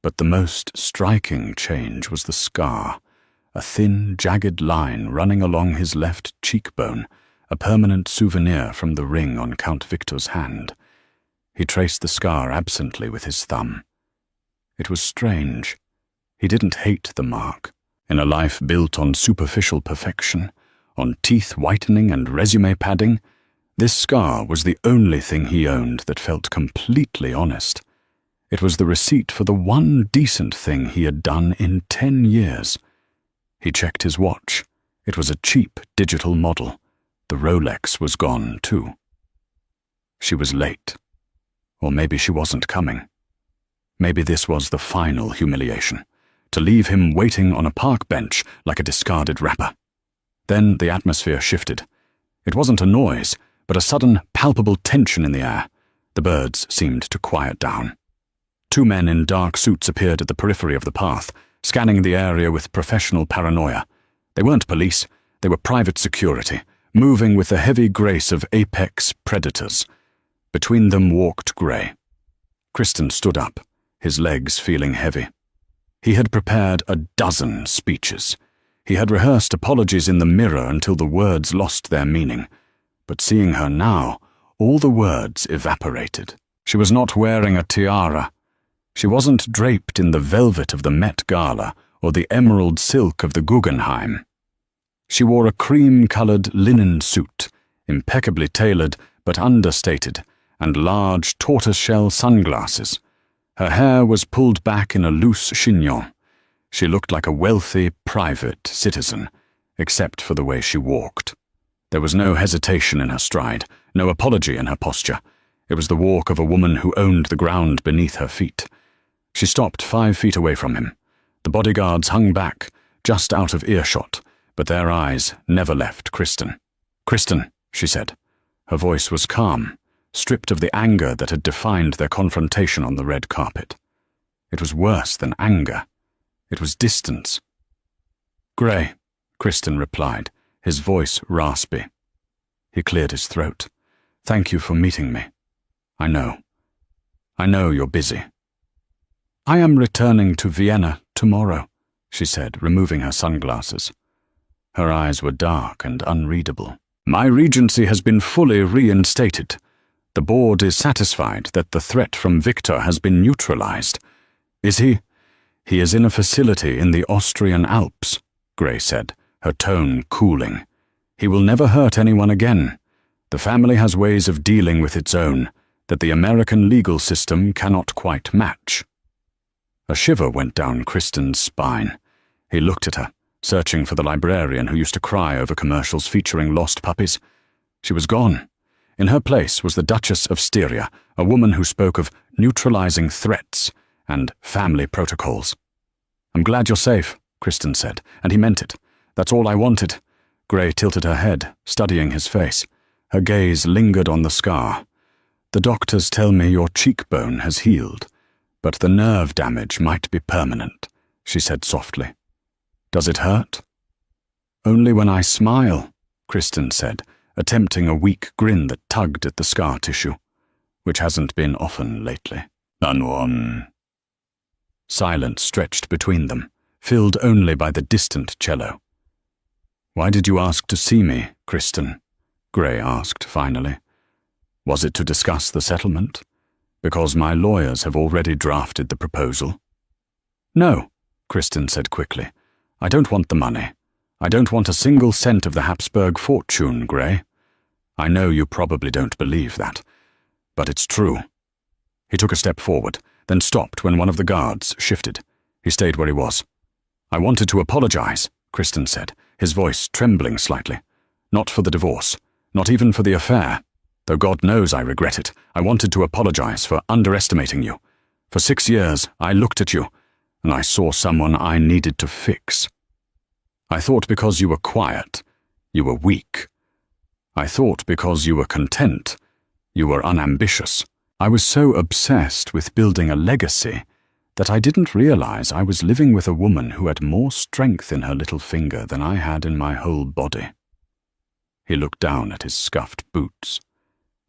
But the most striking change was the scar, a thin, jagged line running along his left cheekbone, a permanent souvenir from the ring on Count Victor's hand. He traced the scar absently with his thumb. It was strange. He didn't hate the mark. In a life built on superficial perfection, on teeth whitening and resume padding, this scar was the only thing he owned that felt completely honest. It was the receipt for the one decent thing he had done in 10 years. He checked his watch. It was a cheap digital model. The Rolex was gone, too. She was late. Or maybe she wasn't coming. Maybe this was the final humiliation, to leave him waiting on a park bench like a discarded wrapper. Then the atmosphere shifted. It wasn't a noise, but a sudden, palpable tension in the air. The birds seemed to quiet down. 2 men in dark suits appeared at the periphery of the path, scanning the area with professional paranoia. They weren't police, they were private security, moving with the heavy grace of apex predators. Between them walked Gray. Kristen stood up, his legs feeling heavy. He had prepared a dozen speeches. He had rehearsed apologies in the mirror until the words lost their meaning. But seeing her now, all the words evaporated. She was not wearing a tiara. She wasn't draped in the velvet of the Met Gala or the emerald silk of the Guggenheim. She wore a cream-colored linen suit, impeccably tailored but understated, and large tortoiseshell sunglasses. Her hair was pulled back in a loose chignon. She looked like a wealthy, private citizen, except for the way she walked. There was no hesitation in her stride, no apology in her posture. It was the walk of a woman who owned the ground beneath her feet. She stopped 5 feet away from him. The bodyguards hung back, just out of earshot, but their eyes never left Kristen. "Kristen," she said. Her voice was calm, stripped of the anger that had defined their confrontation on the red carpet. It was worse than anger. It was distance. "Gray," Kristen replied, his voice raspy. He cleared his throat. "Thank you for meeting me. I know you're busy." "I am returning to Vienna tomorrow," she said, removing her sunglasses. Her eyes were dark and unreadable. "My regency has been fully reinstated. The board is satisfied that the threat from Victor has been neutralized." "Is he?" "He is in a facility in the Austrian Alps," Gray said, her tone cooling. "He will never hurt anyone again. The family has ways of dealing with its own that the American legal system cannot quite match." A shiver went down Kristen's spine. He looked at her, searching for the librarian who used to cry over commercials featuring lost puppies. She was gone. In her place was the Duchess of Styria, a woman who spoke of neutralizing threats and family protocols. "I'm glad you're safe," Kristen said, and he meant it. "That's all I wanted." Gray tilted her head, studying his face. Her gaze lingered on the scar. "The doctors tell me your cheekbone has healed, but the nerve damage might be permanent," she said softly. "Does it hurt?" "Only when I smile," Kristen said, attempting a weak grin that tugged at the scar tissue. which hasn't been often lately. Unone. Silence stretched between them, filled only by the distant cello. "Why did you ask to see me, Kristen?" Gray asked finally. "Was it to discuss the settlement? Because my lawyers have already drafted the proposal." "No," Kristen said quickly. "I don't want the money. I don't want a single cent of the Habsburg fortune, Gray. I know you probably don't believe that, but it's true." He took a step forward, then stopped when one of the guards shifted. He stayed where he was. "I wanted to apologize," Kristen said, his voice trembling slightly. "Not for the divorce, not even for the affair. Though God knows I regret it, I wanted to apologize for underestimating you. For 6 years, I looked at you, and I saw someone I needed to fix. I thought because you were quiet, you were weak. I thought because you were content, you were unambitious. I was so obsessed with building a legacy that I didn't realize I was living with a woman who had more strength in her little finger than I had in my whole body." He looked down at his scuffed boots.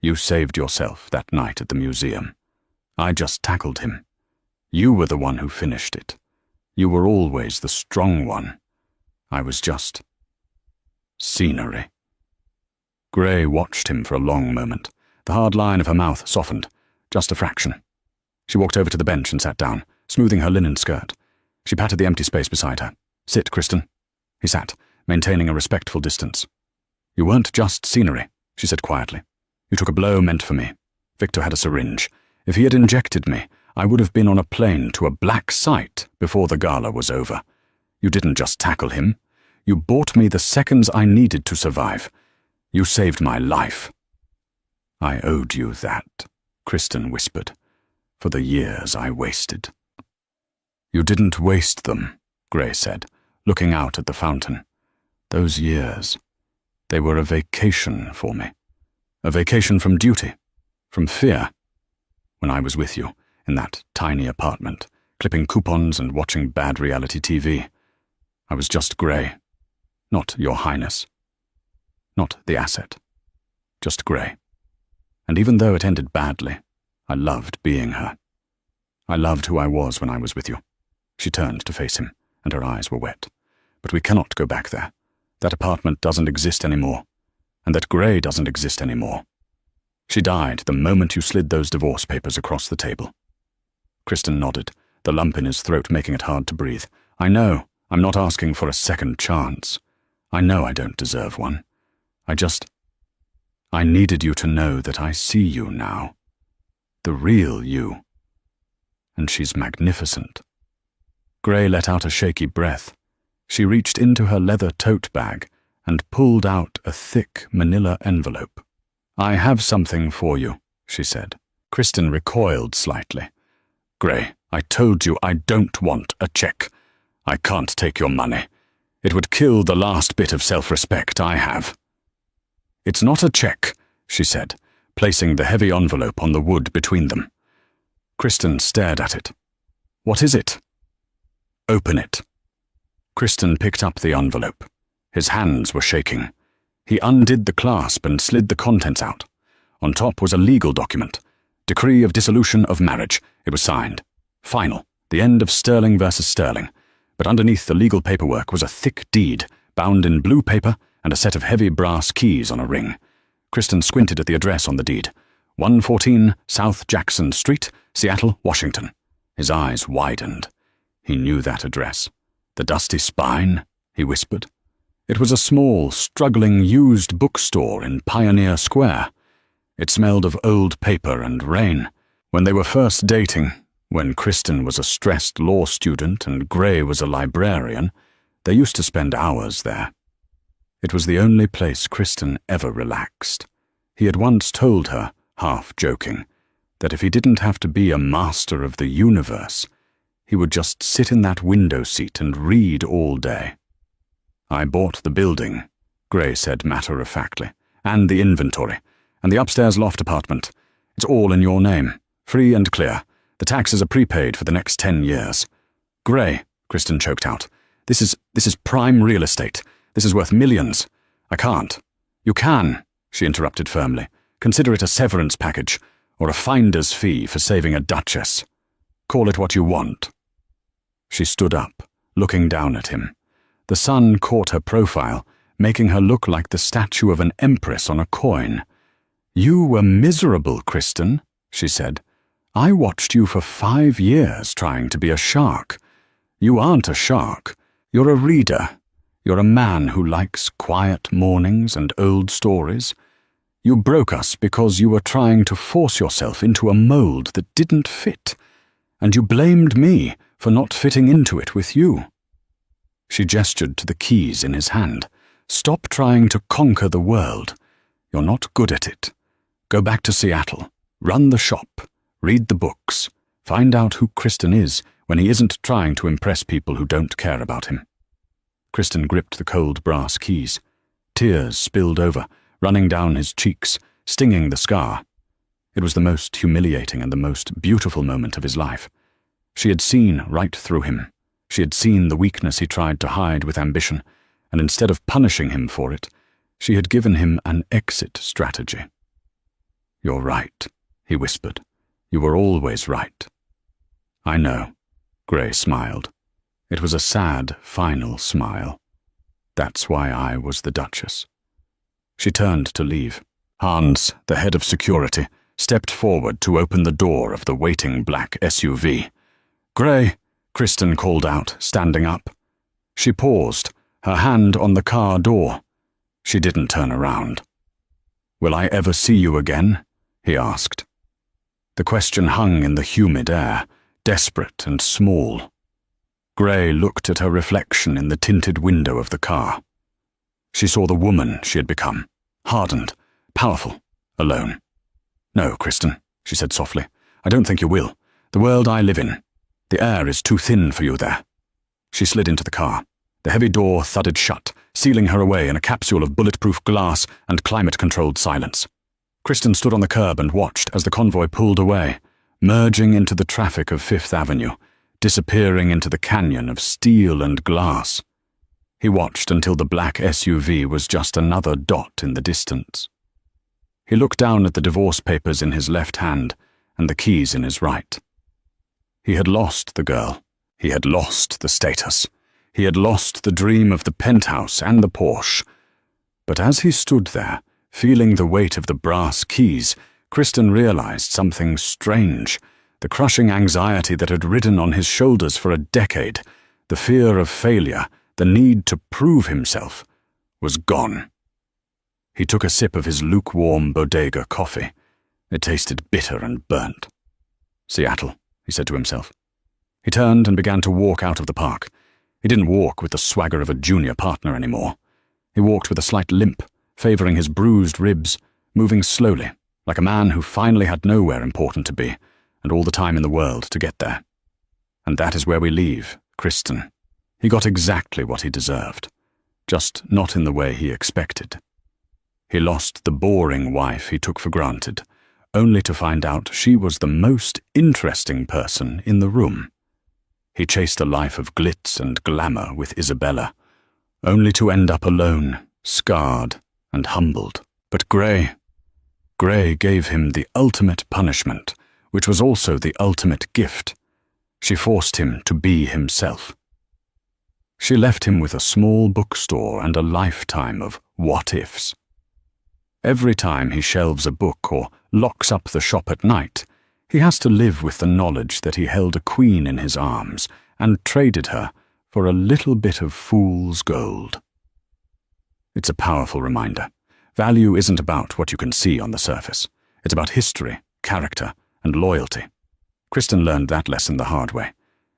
"You saved yourself that night at the museum. I just tackled him. You were the one who finished it. You were always the strong one. I was just scenery." Gray watched him for a long moment. The hard line of her mouth softened, just a fraction. She walked over to the bench and sat down, smoothing her linen skirt. She patted the empty space beside her. "Sit, Kristen." He sat, maintaining a respectful distance. "You weren't just scenery," she said quietly. "You took a blow meant for me. Victor had a syringe. If he had injected me, I would have been on a plane to a black site before the gala was over. You didn't just tackle him. You bought me the seconds I needed to survive. You saved my life." "I owed you that," Kristen whispered, "for the years I wasted." "You didn't waste them," Gray said, looking out at the fountain. "Those years, they were a vacation for me. A vacation from duty, from fear. When I was with you, in that tiny apartment, clipping coupons and watching bad reality TV, I was just Gray. Not Your Highness. Not the asset. Just Gray. And even though it ended badly, I loved being her. I loved who I was when I was with you." She turned to face him, and her eyes were wet. "But we cannot go back there. That apartment doesn't exist anymore. And that Gray doesn't exist anymore. She died the moment you slid those divorce papers across the table." Kristen nodded, the lump in his throat making it hard to breathe. "I know. I'm not asking for a second chance. I know I don't deserve one. I needed you to know that I see you now. The real you. And she's magnificent." Gray let out a shaky breath. She reached into her leather tote bag and pulled out a thick manila envelope. "I have something for you," she said. Kristen recoiled slightly. "Gray, I told you I don't want a check. I can't take your money. It would kill the last bit of self-respect I have." "It's not a check," she said, placing the heavy envelope on the wood between them. Kristen stared at it. "What is it?" "Open it." Kristen picked up the envelope. His hands were shaking. He undid the clasp and slid the contents out. On top was a legal document. Decree of dissolution of marriage. It was signed. Final. The end of Sterling versus Sterling. But underneath the legal paperwork was a thick deed, bound in blue paper and a set of heavy brass keys on a ring. Kristen squinted at the address on the deed. 114 South Jackson Street, Seattle, Washington. His eyes widened. He knew that address. "The Dusty Spine," he whispered. It was a small, struggling, used bookstore in Pioneer Square. It smelled of old paper and rain. When they were first dating, when Kristen was a stressed law student and Gray was a librarian, they used to spend hours there. It was the only place Kristen ever relaxed. He had once told her, half joking, that if he didn't have to be a master of the universe, he would just sit in that window seat and read all day. "I bought the building," Gray said matter-of-factly, "and the inventory, and the upstairs loft apartment. It's all in your name, free and clear. The taxes are prepaid for the next 10 years. "Gray," Kristen choked out, This is prime real estate. This is worth millions. I can't." "You can," she interrupted firmly. "Consider it a severance package, or a finder's fee for saving a duchess. Call it what you want." She stood up, looking down at him. The sun caught her profile, making her look like the statue of an empress on a coin. "You were miserable, Kristen," she said. "I watched you for 5 years trying to be a shark. You aren't a shark. You're a reader. You're a man who likes quiet mornings and old stories. You broke us because you were trying to force yourself into a mold that didn't fit, and you blamed me for not fitting into it with you." She gestured to the keys in his hand. "Stop trying to conquer the world. You're not good at it. Go back to Seattle. Run the shop. Read the books. Find out who Kristen is when he isn't trying to impress people who don't care about him." Kristen gripped the cold brass keys. Tears spilled over, running down his cheeks, stinging the scar. It was the most humiliating and the most beautiful moment of his life. She had seen right through him. She had seen the weakness he tried to hide with ambition, and instead of punishing him for it, she had given him an exit strategy. "You're right," he whispered. "You were always right." "I know," Gray smiled. It was a sad, final smile. "That's why I was the Duchess." She turned to leave. Hans, the head of security, stepped forward to open the door of the waiting black SUV. "Gray," Kristen called out, standing up. She paused, her hand on the car door. She didn't turn around. "Will I ever see you again?" he asked. The question hung in the humid air, desperate and small. Gray looked at her reflection in the tinted window of the car. She saw the woman she had become, hardened, powerful, alone. "No, Kristen," she said softly. "I don't think you will. The world I live in. The air is too thin for you there." She slid into the car. The heavy door thudded shut, sealing her away in a capsule of bulletproof glass and climate-controlled silence. Kristen stood on the curb and watched as the convoy pulled away, merging into the traffic of Fifth Avenue, disappearing into the canyon of steel and glass. He watched until the black SUV was just another dot in the distance. He looked down at the divorce papers in his left hand and the keys in his right. He had lost the girl. He had lost the status. He had lost the dream of the penthouse and the Porsche. But as he stood there, feeling the weight of the brass keys, Kristen realized something strange. The crushing anxiety that had ridden on his shoulders for a decade, the fear of failure, the need to prove himself, was gone. He took a sip of his lukewarm bodega coffee. It tasted bitter and burnt. "Seattle," he said to himself. He turned and began to walk out of the park. He didn't walk with the swagger of a junior partner anymore. He walked with a slight limp, favoring his bruised ribs, moving slowly, like a man who finally had nowhere important to be, and all the time in the world to get there. And that is where we leave Kristen. He got exactly what he deserved, just not in the way he expected. He lost the boring wife he took for granted, only to find out she was the most interesting person in the room. He chased a life of glitz and glamour with Isabella, only to end up alone, scarred and humbled. But Gray gave him the ultimate punishment, which was also the ultimate gift. She forced him to be himself. She left him with a small bookstore and a lifetime of what-ifs. Every time he shelves a book or locks up the shop at night, he has to live with the knowledge that he held a queen in his arms and traded her for a little bit of fool's gold. It's a powerful reminder. Value isn't about what you can see on the surface. It's about history, character, and loyalty. Kristen learned that lesson the hard way.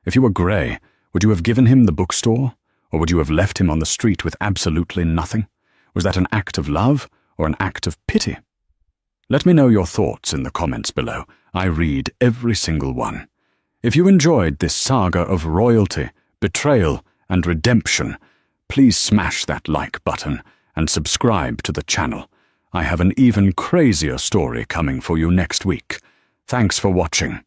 If you were Gray, would you have given him the bookstore, or would you have left him on the street with absolutely nothing? Was that an act of love or an act of pity? Let me know your thoughts in the comments below. I read every single one. If you enjoyed this saga of royalty, betrayal, and redemption, please smash that like button and subscribe to the channel. I have an even crazier story coming for you next week. Thanks for watching.